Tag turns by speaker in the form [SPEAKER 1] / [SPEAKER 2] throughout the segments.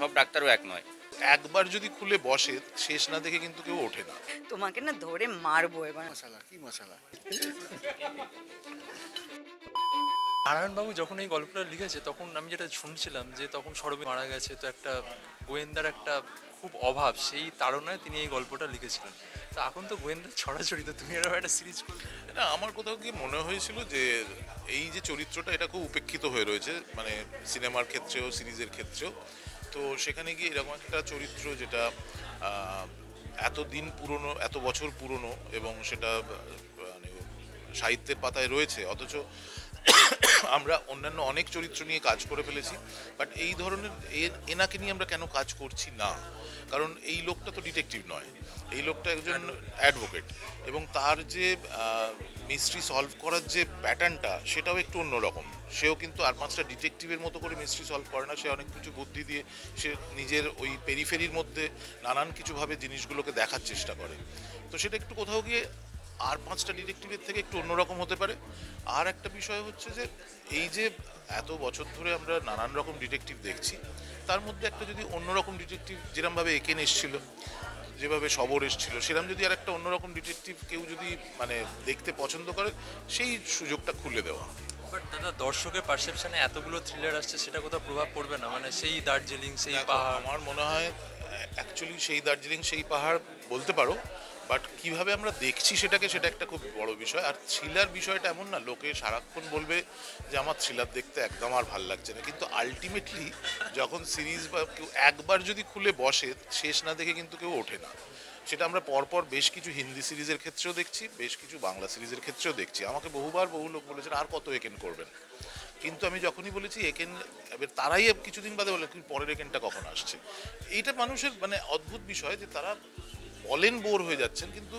[SPEAKER 1] সব ডাক্তারও এক নয়।
[SPEAKER 2] একবার যদি খুলে বসে শেষ না দেখে কিন্তু কেউ ওঠে না।
[SPEAKER 3] তোমাকে না ধরে মারবো এবার।
[SPEAKER 4] মশালা কি মশালা।
[SPEAKER 5] নারায়ণবাবু যখন এই গল্পটা লিখেছে তখন আমি যেটা শুনছিলাম যে তখন সরবি মারা গেছে, তো একটা গোয়েন্দার একটা খুব অভাব, সেই তাড়নায় তিনি এই গল্পটা লিখেছিলেন। তো এখন তো গোয়েন্দার ছড়াছড়ি, তো তুমি এরকম একটা সিরিজ করবে?
[SPEAKER 2] না, আমার কোথাও গিয়ে মনে হয়েছিল যে এই যে চরিত্রটা এটা খুব উপেক্ষিত হয়ে রয়েছে, মানে সিনেমার ক্ষেত্রেও সিরিজের ক্ষেত্রেও। তো সেখানে গিয়ে এরকম একটা চরিত্র যেটা এত দিন পুরনো, এত বছর পুরনো, এবং সেটা মানে সাহিত্যের পাতায় রয়েছে, অথচ আমরা অন্যান্য অনেক চরিত্র নিয়ে কাজ করে ফেলেছি, বাট এই ধরনের এনাকে নিয়ে আমরা কেন কাজ করছি না? কারণ এই লোকটা তো ডিটেকটিভ নয়, এই লোকটা একজন অ্যাডভোকেট, এবং তার যে মিস্ট্রি সলভ করার যে প্যাটার্নটা সেটাও একটু অন্যরকম। সেও কিন্তু আর পাঁচটা ডিটেকটিভের মতো করে মিস্ট্রি সলভ করে না, সে অনেক কিছু বুদ্ধি দিয়ে সে নিজের ওই পেরিফেরির মধ্যে নানান কিছুভাবে জিনিসগুলোকে দেখার চেষ্টা করে। তো সেটা একটু কোথাও গিয়ে আর পাঁচটা ডিটেকটিভের থেকে একটু অন্যরকম হতে পারে। আর একটা বিষয় হচ্ছে যে এই যে এত বছর ধরে আমরা নানান রকম ডিটেকটিভ দেখছি, তার মধ্যে একটা যদি অন্যরকম ডিটেকটিভ, যেরকমভাবে একেন এসেছিল, যেভাবে সবর এসেছিল, সেরকম যদি আর একটা অন্যরকম ডিটেকটিভ কেউ যদি মানে দেখতে পছন্দ করে, সেই সুযোগটা খুলে দেওয়া।
[SPEAKER 5] বাট দাদা, দর্শকের পারসেপশনে এতগুলো থ্রিলার আসছে, সেটা কোথাও প্রভাব পড়বে না? মানে সেই দার্জিলিং, সেই পাহাড়।
[SPEAKER 2] আমার মনে হয় অ্যাকচুয়ালি সেই দার্জিলিং, সেই পাহাড় বলতে পারো, বাট কিভাবে আমরা দেখছি সেটাকে, সেটা একটা খুব বড় বিষয়। আর থ্রিলার বিষয়টা এমন না, লোকে সারাক্ষণ বলবে যে আমার থ্রিলার দেখতে একদম আর ভাল লাগছে না, কিন্তু আলটিমেটলি যখন সিরিজ বা কেউ একবার যদি খুলে বসে শেষ না দেখে কিন্তু কেউ ওঠে না। সেটা আমরা পরপর বেশ কিছু হিন্দি সিরিজের ক্ষেত্রেও দেখছি, বেশ কিছু বাংলা সিরিজের ক্ষেত্রেও দেখছি। আমাকে বহু লোক বলেছেন আর কত একেন করবেন, কিন্তু আমি যখনই বলেছি একেন, এবার তারাই কিছুদিন বাদে বলে পরের একেনটা কখন আসছে। এইটা মানুষের মানে অদ্ভুত বিষয় যে তারা বলেন বোর হয়ে যাচ্ছেন, কিন্তু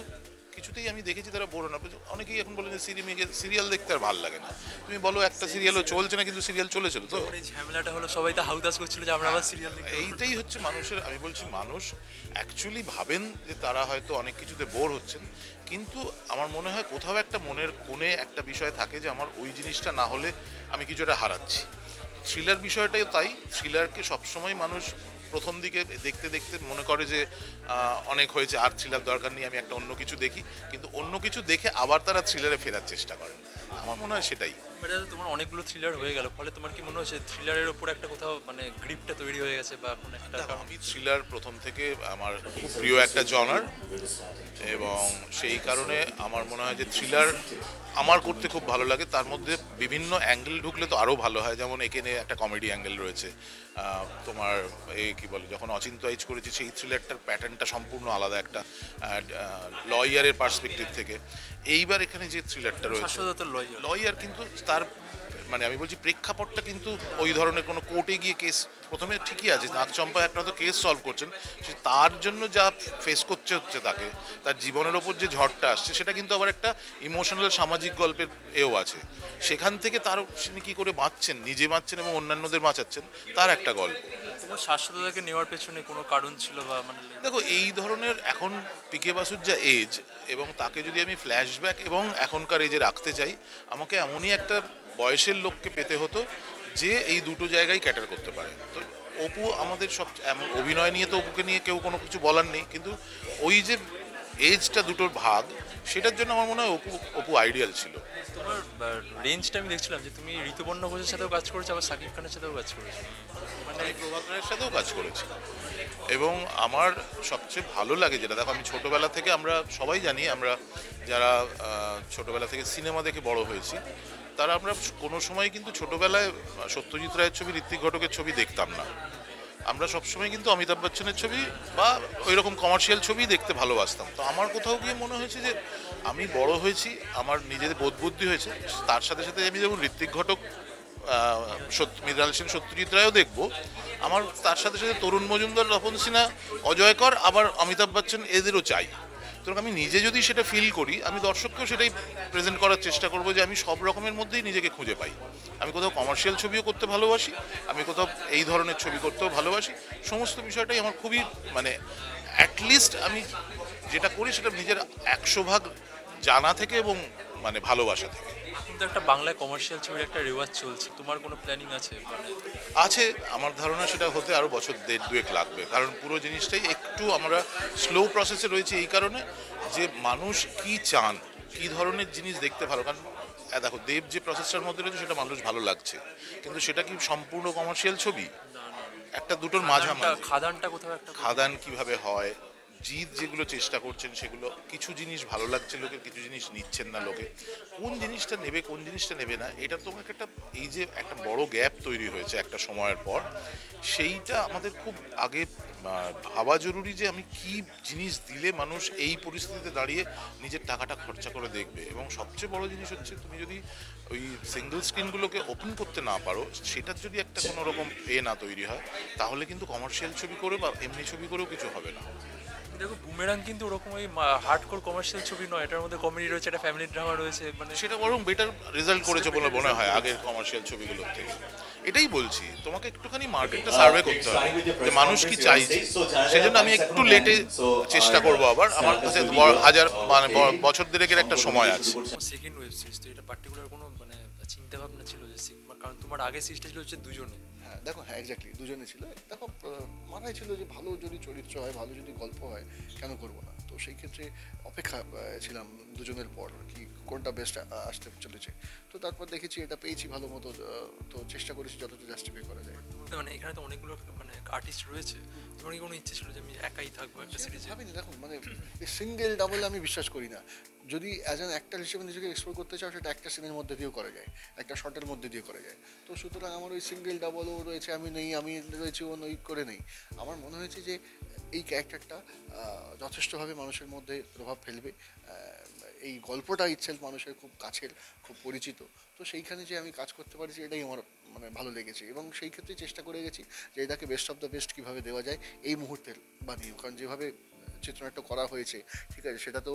[SPEAKER 2] কিছুতেই আমি দেখেছি তারা বোর না। অনেকেই এখন বলেন যে সিরিয়াল দেখতে আর ভালো লাগে না। তুমি বলো একটা সিরিয়ালও চলছে না, কিন্তু সিরিয়াল চলেছিল তো।
[SPEAKER 5] এই ঝামেলাটা হলো, সবাই তো হাউতাস করছিল যে আমরা আবার সিরিয়াল দেখি।
[SPEAKER 2] এইটাই হচ্ছে মানুষের, আমি বলছি মানুষ অ্যাকচুয়ালি ভাবেন যে তারা হয়তো অনেক কিছুতে বোর হচ্ছেন, কিন্তু আমার মনে হয় কোথাও একটা মনের কোণে একটা বিষয় থাকে যে আমার ওই জিনিসটা না হলে আমি কিছুটা হারাচ্ছি। থ্রিলার বিষয়টাই তাই, থ্রিলারকে সবসময় মানুষ প্রথম দিকে দেখতে দেখতে মনে করে যে অনেক হয়েছে, আর থ্রিলার দরকার নেই, আমি একটা অন্য কিছু দেখি, কিন্তু অন্য কিছু দেখে আবার তারা থ্রিলারে ফেরার চেষ্টা করেন। আমার মনে হয় সেটাই।
[SPEAKER 5] তোমার অনেকগুলো থ্রিলার হয়ে গেল, ফলে তোমার কি মনে হচ্ছে থ্রিলারের উপর একটা কোথাও মানে গ্রিপটা তৈরি হয়ে গেছে, বা এখন একটা?
[SPEAKER 2] আমি থ্রিলার প্রথম থেকে আমার খুব প্রিয় একটা জনার, এবং সেই কারণে আমার মনে হয় যে থ্রিলার আমার করতে খুব ভালো লাগে। তার মধ্যে বিভিন্ন অ্যাঙ্গেল ঢুকলে তো আরও ভালো হয়, যেমন এখানে একটা কমেডি অ্যাঙ্গেল রয়েছে। তোমার এই কী বলে, যখন অচিন্ত আইচ করেছি সেই থ্রিলারটার প্যাটার্নটা সম্পূর্ণ আলাদা একটা লয়ারের পার্সপেক্টিভ থেকে। এইবার এখানে যে থ্রিলারটা রয়েছে লয়ার, কিন্তু তার মানে আমি বলছি প্রেক্ষাপটটা কিন্তু ওই ধরনের কোনো কোর্টে গিয়ে কেস, প্রথমে ঠিকই আছে নাগচম্পা একটা তো কেস সলভ করছেন, সে তার জন্য যা ফেস করতে হচ্ছে তাকে, তার জীবনের ওপর যে ঝড়টা আসছে, সেটা কিন্তু আবার একটা ইমোশনাল সামাজিক গল্পের এও আছে। সেখান থেকে তার তিনি কী করে বাঁচছেন, নিজে বাঁচছেন এবং অন্যান্যদের বাঁচাচ্ছেন, তার একটা গল্প।
[SPEAKER 5] তোমার শাশ্বততাকে নেওয়ার পেছনে কোনো কারণ ছিল বা মানে?
[SPEAKER 2] দেখো, এই ধরনের এখন পিকে বাসুর যা এজ, এবং তাকে যদি আমি ফ্ল্যাশব্যাক এবং এখনকার এজে রাখতে চাই, আমাকে এমনই একটা বয়সের লোককে পেতে হতো যে এই দুটো জায়গায় ক্যাটার করতে পারে। তো অপু আমাদের সব, এমন অভিনয় নিয়ে তো অপুকে নিয়ে কেউ কোনো কিছু বলার নেই, কিন্তু ওই যে এজটা দুটোর ভাগ, সেটার জন্য আমার মনে হয় অপু আইডিয়াল ছিল।
[SPEAKER 5] তোমার রেঞ্জটা আমি দেখছিলাম যে তুমি ঋতুপর্ণ ঘোষের সাথেও কাজ করেছো, আবার সাকিব খানের সাথেও কাজ করেছো,
[SPEAKER 2] মানে প্রভাকরের সাথেও কাজ করেছি। এবং আমার সবচেয়ে ভালো লাগে যেটা, দেখো আমি ছোটোবেলা থেকে, আমরা সবাই জানি, আমরা যারা ছোটোবেলা থেকে সিনেমা দেখে বড় হয়েছি, তারা আমরা কোনো সময় কিন্তু ছোটোবেলায় সত্যজিৎ রায়ের ছবি, ঋত্বিক ঘটকের ছবি দেখতাম না। আমরা সবসময় কিন্তু অমিতাভ বচ্চনের ছবি বা ওই রকম কমার্শিয়াল ছবি দেখতে ভালোবাসতাম। তো আমার কোথাও গিয়ে মনে হয়েছে যে আমি বড় হয়েছি, আমার নিজেদের বোধ বুদ্ধি হয়েছে, তার সাথে সাথে আমি যেমন ঋত্বিক ঘটক, মৃণাল সেন, সত্যজিৎ রায়ও দেখবো, আমার তার সাথে সাথে তরুণ মজুমদার, তপন সিনহা, অজয় কর, আবার অমিতাভ বচ্চন, এদেরও চাই। তো আমি নিজে যদি সেটা ফিল করি, আমি দর্শককেও সেটাই প্রেজেন্ট করার চেষ্টা করবো যে আমি সব রকমের মধ্যেই নিজেকে খুঁজে পাই। আমি কোথাও কমার্শিয়াল ছবিও করতে ভালোবাসি, আমি কোথাও এই ধরনের ছবি করতেও ভালোবাসি। সমস্ত বিষয়টাই আমার খুবই মানে অ্যাটলিস্ট আমি যেটা করি সেটা নিজের 100 ভাগ জানা থেকে এবং মানে ভালোবাসা থেকে।
[SPEAKER 5] কিন্তু একটা বাংলায় কমার্শিয়াল ছবির একটা রেওয়াজ চলছে, তোমার কোনো প্ল্যানিং আছে মানে?
[SPEAKER 2] আছে, আমার ধারণা সেটা হতে আরও বছর দেড় দুয়েক লাগবে, কারণ পুরো জিনিসটাই একটু আমরা স্লো প্রসেসে রয়েছে এই কারণে যে মানুষ কি চান, কি ধরনের জিনিস দেখতে ভালো। কারণ দেখো, দেব যে প্রসেসটার মধ্যে রয়েছে সেটা মানুষ ভালো লাগছে, কিন্তু সেটা কি সম্পূর্ণ কমার্শিয়াল ছবি? একটা দুটোর মাঝামাঝি।
[SPEAKER 5] খাদানটা কোথাও একটা
[SPEAKER 2] খাদান কিভাবে হয়, জিৎ যেগুলো চেষ্টা করছেন সেগুলো, কিছু জিনিস ভালো লাগছে লোকের, কিছু জিনিস নিচ্ছেন না লোকে, কোন জিনিসটা নেবে কোন জিনিসটা নেবে না, এটা তোমাকে একটা, এই যে একটা বড় গ্যাপ তৈরি হয়েছে একটা সময়ের পর, সেইটা আমাদের খুব আগে ভাবা জরুরি যে আমি কি জিনিস দিলে মানুষ এই পরিস্থিতিতে দাঁড়িয়ে নিজের টাকাটা খরচা করে দেখবে। এবং সবচেয়ে বড় জিনিস হচ্ছে, তুমি যদি ওই সিঙ্গেল স্ক্রিনগুলোকে ওপেন করতে না পারো, সেটার যদি একটা কোনো রকম না তৈরি হয়, তাহলে কিন্তু কমার্শিয়াল ছবি করে বা এমনি ছবি করেও কিছু হবে না।
[SPEAKER 5] দেখো বুমেরাং কিন্তু ওরকম ওই হার্ডকোর কমার্শিয়াল ছবি নয়, এটার মধ্যে কমেডি রয়েছে, একটা ফ্যামিলি ড্রামা রয়েছে, মানে
[SPEAKER 2] সেটা বরং বেটার রেজাল্ট করেছে বলে মনে হয় আগের কমার্শিয়াল ছবিগুলোর থেকে। এটাই বলছি, তোমাকে একটুখানি মার্কেটটা সার্ভে করতে হবে যে মানুষ কি চাইছে। সেই জন্য আমি একটু লেটে চেষ্টা করব, আবার আমার কাছে হাজার মানে বছর দেড়েকের একটা সময় আছে।
[SPEAKER 5] সেকেন্ড ওয়েব সিরিজ তো এটা পার্টিকুলার কোনো মানে চিন্তা ভাবনা ছিল যে কারণ তোমার আগে সিরিজটা ছিল হচ্ছে দুজনে।
[SPEAKER 1] হ্যাঁ দেখো, হ্যাঁ এক্স্যাক্টলি দুজনে ছিল। দেখো মাথায় ছিল যে ভালো যদি চরিত্র হয়, ভালো যদি গল্প হয়, কেন করবো না। তো সেই ক্ষেত্রে অপেক্ষা ছিলাম দুজনের পর কি কোনটা বেস্ট আসতে চলেছে। তো তারপর দেখেছি এটা পেয়েছি ভালো মতো, তো চেষ্টা করেছি যতটা জাস্টিফাই করা যায়।
[SPEAKER 5] মানে এখানে তো অনেকগুলো মানে আর্টিস্ট রয়েছে, তোমার কি কোনো ইচ্ছে ছিল যে আমি একাই থাকবো একটা সিরিজে?
[SPEAKER 1] ভাবিনি, দেখো মানে সিঙ্গেল ডাবল আমি বিশ্বাস করি না। যদি অ্যাজ অ্যান অ্যাক্টর হিসেবে নিজেকে এক্সপ্লোর করতে চাও, সেটা একটা সিনের মধ্যে দিয়েও করা যায়, একটা শর্টের মধ্যে দিয়ে করা যায়। তো সুতরাং আমার ওই সিঙ্গেল ডাবলও রয়েছে, আমি নেই, আমি রয়েছে ও নই করে নেই। আমার মনে হয়েছে যে এই ক্যারেক্টারটা যথেষ্টভাবে মানুষের মধ্যে প্রভাব ফেলবে। এই গল্পটা ইটসেলফ মানুষের খুব কাছের, খুব পরিচিত। তো সেইখানে যে আমি কাজ করতে পারছি, এটাই আমার মানে ভালো লেগেছে। এবং সেই ক্ষেত্রে চেষ্টা করে গেছি যে এটাকে বেস্ট অফ দ্য বেস্ট কীভাবে দেওয়া যায় এই মুহূর্তের বানিয়েও। কারণ যেভাবে চিত্রনাট্য করা হয়েছে, ঠিক আছে, সেটা তো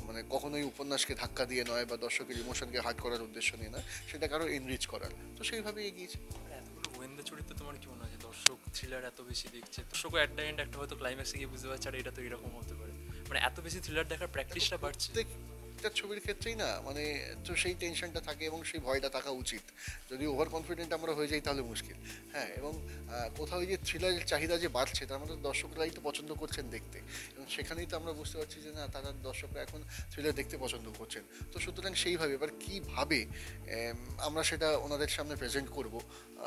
[SPEAKER 1] মানে কখনোই উপন্যাসকে ধাক্কা দিয়ে নয় বা দর্শকের ইমোশনকে হার্ট করার উদ্দেশ্য নিয়ে নয়, সেটাকে আরও এনরিচ করার। তো সেইভাবেই এগিয়েছে।
[SPEAKER 5] এতগুলো গোয়েন্দা চরিত্র, তোমার কি মনে হয় যে দর্শক থ্রিলার এত বেশি দেখছে, দর্শকও অ্যাট দ্য এন্ড একটা হয়তো ক্লাইম্যাক্সে গিয়ে বুঝতে পারছে আর এটা তো এরকম হতে পারে, মানে এত বেশি থ্রিলার দেখার প্র্যাকটিসটা বাড়ছে?
[SPEAKER 1] প্রত্যেকটা ছবির ক্ষেত্রেই না, মানে তো সেই টেনশনটা থাকে এবং সেই ভয়টা থাকা উচিত। যদি ওভার কনফিডেন্ট আমরা হয়ে যাই তাহলে মুশকিল। হ্যাঁ, এবং কোথাও যে থ্রিলারের চাহিদা যে বাড়ছে, তার মধ্যে দর্শকরাই তো পছন্দ করছেন দেখতে, এবং সেখানেই তো আমরা বুঝতে পারছি যে না, তারা দর্শকরা এখন থ্রিলার দেখতে পছন্দ করছেন। তো সুতরাং সেইভাবে এবার কীভাবে আমরা সেটা ওনাদের সামনে প্রেজেন্ট করব,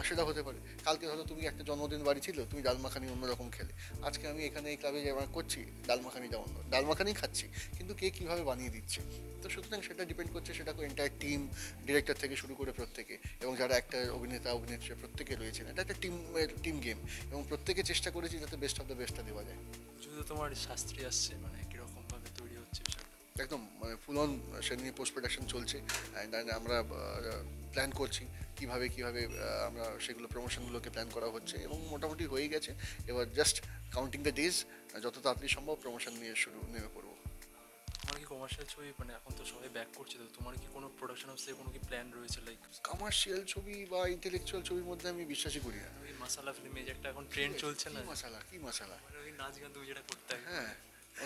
[SPEAKER 1] সেটা হতে পারে। কালকে হয়তো তুমি একটা জন্মদিন বাড়ি ছিল, তুমি ডাল মাখানি অন্যরকম খেলে। আজকে আমি এখানে এই ক্লাবে যে করছি, ডাল মাখানিটা অন্য, ডাল মাখানি খাচ্ছি, কিন্তু কে কীভাবে বানিয়ে দিচ্ছে। তো সুতরাং সেটা ডিপেন্ড করছে, সেটা এন্টায়ার টিম, ডিরেক্টর থেকে শুরু করে প্রত্যেকে, এবং যারা একটা অভিনেতা অভিনেত্রী প্রত্যেকে রয়েছেন, এটা একটা টিম গেম, এবং প্রত্যেকে চেষ্টা করেছি যাতে বেস্ট অফ দ্য বেস্টটা দেওয়া যায়।
[SPEAKER 5] শুধু তোমার শাস্ত্রী আসছে, মানে কীরকমভাবে তৈরি হচ্ছে বিষয়টা?
[SPEAKER 1] একদম মানে ফুল অন সে নিয়ে পোস্ট প্রোডাকশন চলছে, অ্যান্ড আমরা প্ল্যান করছি কীভাবে আমরা সেগুলো প্রমোশনগুলোকে প্ল্যান করা হচ্ছে, এবং মোটামুটি হয়ে গেছে। এবার জাস্ট কাউন্টিং দ্য ডেজ, যত তাড়াতাড়ি সম্ভব প্রমোশন নিয়ে নেমে পড়বো।
[SPEAKER 5] তোমার কি কমার্শিয়াল ছবি, মানে এখন তো সবাই ব্যাক করছে, তো তোমার কি কোনো প্রোডাকশন হাউসে কোনো কি প্ল্যান রয়েছে? লাইক
[SPEAKER 1] কমার্শিয়াল ছবি বা ইন্টেলেকচুয়াল ছবির মধ্যে আমি বিশ্বাসই করি না।
[SPEAKER 5] ওই মাসালা ফিল্মে যে একটা এখন ট্রেন্ড চলছে না,
[SPEAKER 1] কি মশালা,
[SPEAKER 5] মানে ওই নাচ গান তুমি যেটা করতে হয়,
[SPEAKER 1] হ্যাঁ, ও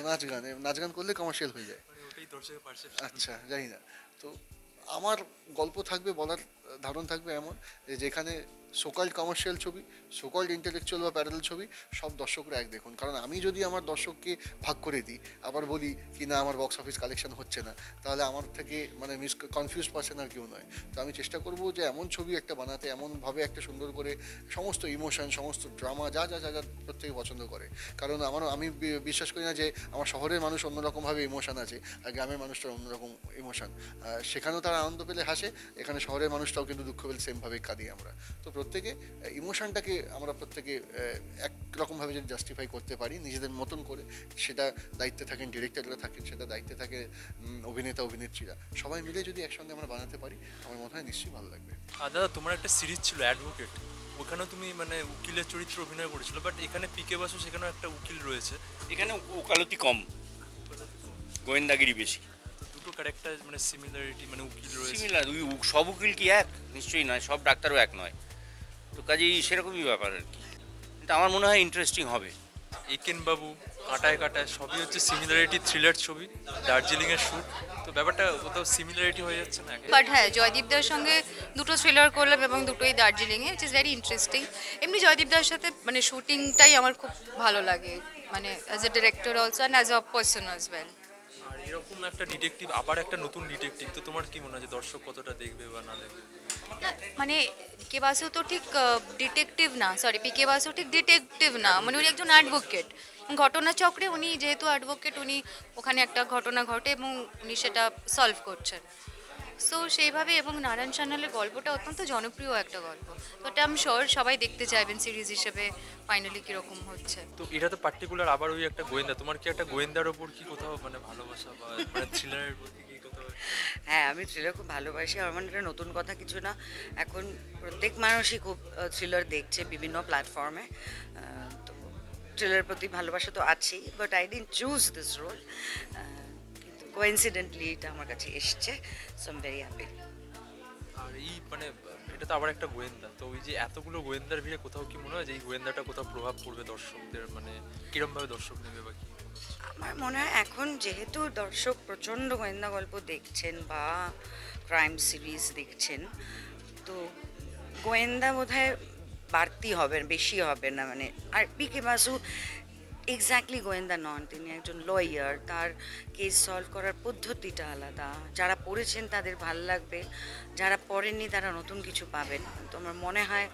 [SPEAKER 1] নাচ গান করলে কমার্শিয়াল হয়ে যায়।
[SPEAKER 5] মানে ওটাই দর্শকের পারসেপশন।
[SPEAKER 1] আচ্ছা, জানি না। তো আমার গল্প থাকবে, বলার ধারণ থাকবে এমন যে যেখানে সোকাল্ড কমার্শিয়াল ছবি, সোকাল্ড ইন্টেলেকচুয়াল বা প্যারালাল ছবি, সব দর্শকরা এক দেখুন। কারণ আমি যদি আমার দর্শককে ভাগ করে দিই, আবার বলি কি না আমার বক্স অফিস কালেকশন হচ্ছে না, তাহলে আমার থেকে মানে কনফিউজ পারসন আর কেউ নয়। তো আমি চেষ্টা করব যে এমন ছবি একটা বানাতে, এমনভাবে একটা সুন্দর করে সমস্ত ইমোশন, সমস্ত ড্রামা, যা যা যা যা প্রত্যেকে পছন্দ করে। কারণ আমি বিশ্বাস করি না যে আমার শহরের মানুষ অন্যরকমভাবে ইমোশন আছে আর গ্রামের মানুষটার অন্যরকম ইমোশন। সেখানেও তারা আনন্দ পেলে হাসে, এখানে শহরের মানুষটাও কিন্তু দুঃখ পেলে সেমভাবে কাঁদি আমরা। তো প্রত্যেকে ইমোশনটাকে আমরা প্রত্যেকে একরকমভাবে যদি জাস্টিফাই করতে পারি নিজেদের মতন করে, সেটা দায়িত্বে থাকেন ডিরেক্টররা, থাকেন সেটা দায়িত্বে থাকে অভিনেতা অভিনেত্রীরা, সবাই মিলে যদি একসঙ্গে আমরা বানাতে পারি, আমার মনে হয় নিশ্চয়ই ভালো লাগবে।
[SPEAKER 5] দাদা, তোমার একটা সিরিজ ছিল অ্যাডভোকেট, ওখানেও তুমি মানে উকিলের চরিত্র অভিনয় করেছিল, বাট এখানে পিকে বাসু, সেখানেও একটা উকিল রয়েছে।
[SPEAKER 4] এখানে ওকালতি কম, গোয়েন্দাগিরি বেশি।
[SPEAKER 5] তো দুটো ক্যারেক্টার মানে সিমিলারিটি, মানে উকিল রয়েছে।
[SPEAKER 4] সিমিলার, সব উকিল কি এক? নিশ্চয়ই নয়, সব ডাক্তারও এক নয়। তো কাজেই সেরকমই ব্যাপার আর কি। কিন্তু আমার মনে হয় ইন্টারেস্টিং হবে।
[SPEAKER 5] একেন বাবু, কাঁটায় কাঁটায় সবই হচ্ছে সিমিলারিটি থ্রিলার ছবি, দার্জিলিংয়ের শ্যুট, তো ব্যাপারটা কোথাও সিমিলারিটি হয়ে যাচ্ছে না?
[SPEAKER 6] বাট হ্যাঁ, জয়দীপদার সঙ্গে দুটো থ্রিলার করলাম এবং দুটোই দার্জিলিংয়ে, ইট ইজ ভেরি ইন্টারেস্টিং। এমনি জয়দীপদার সাথে মানে শুটিংটাই আমার খুব ভালো লাগে, মানে as a director also and as a person as well.
[SPEAKER 5] আর এরকম একটা ডিটেকটিভ, আবার একটা নতুন ডিটেকটিভ, তো তোমার কি মনে হয় যে দর্শক কতটা দেখবে বা না দেখবে?
[SPEAKER 6] মানে পিকে বাসু তো ঠিক ডিটেকটিভ না, সরি পিকে বাসু ঠিক ডিটেকটিভ না, মানে উনি একজন অ্যাডভোকেট। ঘটনাচক্রে উনি যেহেতু অ্যাডভোকেট, উনি ওখানে একটা ঘটনা ঘটে এবং উনি সেটা সলভ করছেন। সো সেইভাবে, এবং নারায়ণ সান্যালের গল্পটা অত্যন্ত জনপ্রিয় একটা গল্প, তো এটা আমি শিওর সবাই দেখতে চাইবেন সিরিজ হিসেবে ফাইনালি কীরকম হচ্ছে।
[SPEAKER 5] তো এটা তো পার্টিকুলার আবার ওই একটা গোয়েন্দা, তোমার কি একটা গোয়েন্দার ওপর কি কোথাও মানে ভালোবাসা বা মানে থ্রিলারের প্রতি কি কোথাও?
[SPEAKER 3] হ্যাঁ, আমি থ্রিলার খুব ভালোবাসি। আমার মানে এটা নতুন কথা কিছু না। এখন প্রত্যেক মানুষই খুব থ্রিলার দেখছে বিভিন্ন প্ল্যাটফর্মে। তো থ্রিলারের প্রতি ভালোবাসা তো আছেই, but I didn't choose this role. কিন্তু কোইন্সিডেন্টলি এটা আমার কাছে এসছে, so I am very happy.
[SPEAKER 5] আর এই মানে এটা তো আবার একটা গোয়েন্দা, তো ওই যে এতগুলো গোয়েন্দার ভিড়ে কোথাও কি মনে হয় যে এই গোয়েন্দাটা কোথাও প্রভাব পড়বে দর্শকদের, মানে কিরমভাবে দর্শক নেবে বা কি?
[SPEAKER 3] আমার মনে হয় এখন যেহেতু দর্শক প্রচণ্ড গোয়েন্দা গল্প দেখছেন বা ক্রাইম সিরিজ দেখছেন, তো গোয়েন্দা বোধহয় বাড়তি হবে, বেশি হবে না। মানে আর পিকে বাসু এক্স্যাক্টলি গোয়েন্দা নন, তিনি একজন লয়ার, তার কেস সলভ করার পদ্ধতিটা আলাদা। যারা পড়েছেন তাদের ভাল লাগবে, যারা পড়েননি তারা নতুন কিছু পাবেন। তো আমার মনে হয়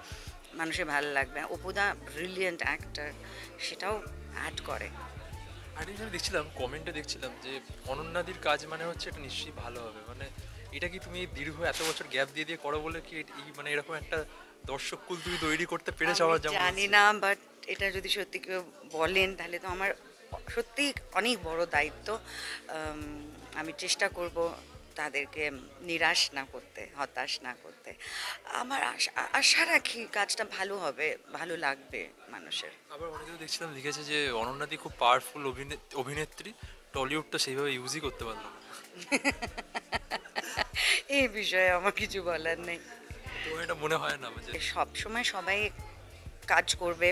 [SPEAKER 3] মানুষের ভালো লাগবে। অপুদা ব্রিলিয়েন্ট অ্যাক্টর, সেটাও অ্যাড করে।
[SPEAKER 5] আর এই জন্য দেখছিলাম কমেন্টে দেখছিলাম যে অনন্যাদির কাজ মানে হচ্ছে এটা নিশ্চয়ই ভালো হবে, মানে এটা কি তুমি দীর্ঘ এত বছর গ্যাপ দিয়ে দিয়ে করো বলে কি এই মানে এরকম একটা দর্শক কুল তুমি তৈরি করতে পেরেছো? আমার
[SPEAKER 3] আমি
[SPEAKER 5] যেমন
[SPEAKER 3] জানি না, বাট এটা যদি সত্যি কেউ বলেন তাহলে তো আমার সত্যি অনেক বড় দায়িত্ব। আমি চেষ্টা করব তাদেরকে নিরাশ না করতে, হতাশ না করতে। আমার আশা রাখি কাজটা ভালো হবে, ভালো লাগবে মানুষের।
[SPEAKER 5] আবার অনেকেও দেখছিলাম লিখেছে যে অনন্যাদি খুব পাওয়ারফুল অভিনেত্রী, টলিউডটা সেইভাবে ইউজই করতে পারলো না।
[SPEAKER 3] এই বিষয়ে আমার কিছু বলার নেই।
[SPEAKER 5] তোমার এটা মনে হয় না যে
[SPEAKER 3] সব সময় সবাই কাজ করবে,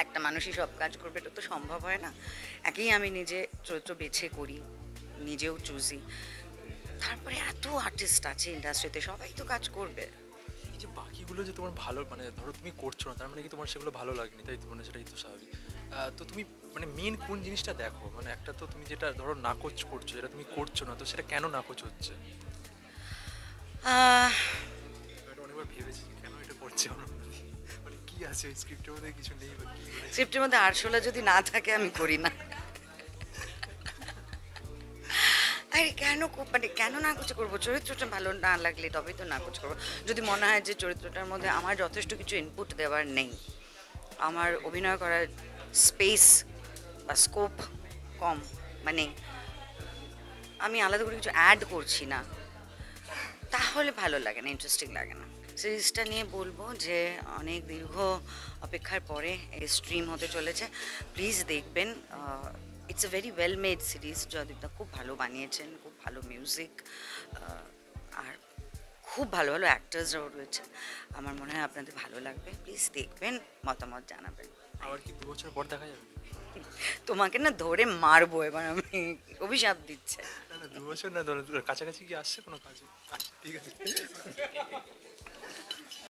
[SPEAKER 3] একটা মানুষই সব কাজ করবে, এটা তো সম্ভব হয় না। একেই আমি নিজে চরিত্র বেছে করি, নিজেও চুজি। তারপরে এত আর্টিস্ট আছে ইন্ডাস্ট্রিতে, সবাই তো কাজ করবে।
[SPEAKER 5] এই যে বাকিগুলো যে তোমার ভালো, মানে ধরো তুমি করছো না তার মানে কি তোমার সেগুলো ভালো লাগেনি, তাই তো? মানে সেটাই তো স্বাভাবিক। তো তুমি মানে মেন কোন জিনিসটা দেখো, মানে একটা তো তুমি যেটা ধরো নাকচ করছো, যেটা তুমি করছো না, তো সেটা কেন নাকচ হচ্ছে?
[SPEAKER 3] আহ,
[SPEAKER 5] এটা অনেকবার ভেবেছি যে কেন এটা করছে অনন্যাদি, মানে কি আছে ওই স্ক্রিপ্টের মধ্যে কিছু নেই বা কি মানে?
[SPEAKER 3] স্ক্রিপ্টের মধ্যে আরশোলা যদি না থাকে আমি করি না। আরে কেন মানে কেন না কিছু করবো? চরিত্রটা ভালো না লাগলে তবেই তো না কিছু করবো। যদি মনে হয় যে চরিত্রটার মধ্যে আমার যথেষ্ট কিছু ইনপুট দেওয়ার নেই, আমার অভিনয় করার স্পেস বা স্কোপ কম, মানে আমি আলাদা করে কিছু অ্যাড করছি না, তাহলে ভালো লাগে না, ইন্টারেস্টিং লাগে না। সিরিজটা নিয়ে বলবো যে অনেক দীর্ঘ অপেক্ষার পরে স্ট্রিম হতে চলেছে, প্লিজ দেখবেন। It's a very well made series, জয়দীপদা খুব ভালো বানিয়েছেন, খুব ভালো মিউজিক, আর খুব ভালো ভালো অ্যাক্টার্সরাও রয়েছে। আমার মনে হয় আপনাদের ভালো লাগবে, প্লিজ দেখবেন, মতামত জানাবেন।
[SPEAKER 5] আবার কি 2 বছর পর দেখা যাবে?
[SPEAKER 3] তোমাকে না ধরে মারবো এবার, আমি অভিশাপ দিচ্ছে।
[SPEAKER 5] না না, 2 বছর না, ধরো কাছাকাছি কি আসছে কোনো কাজে? আচ্ছা, ঠিক আছে।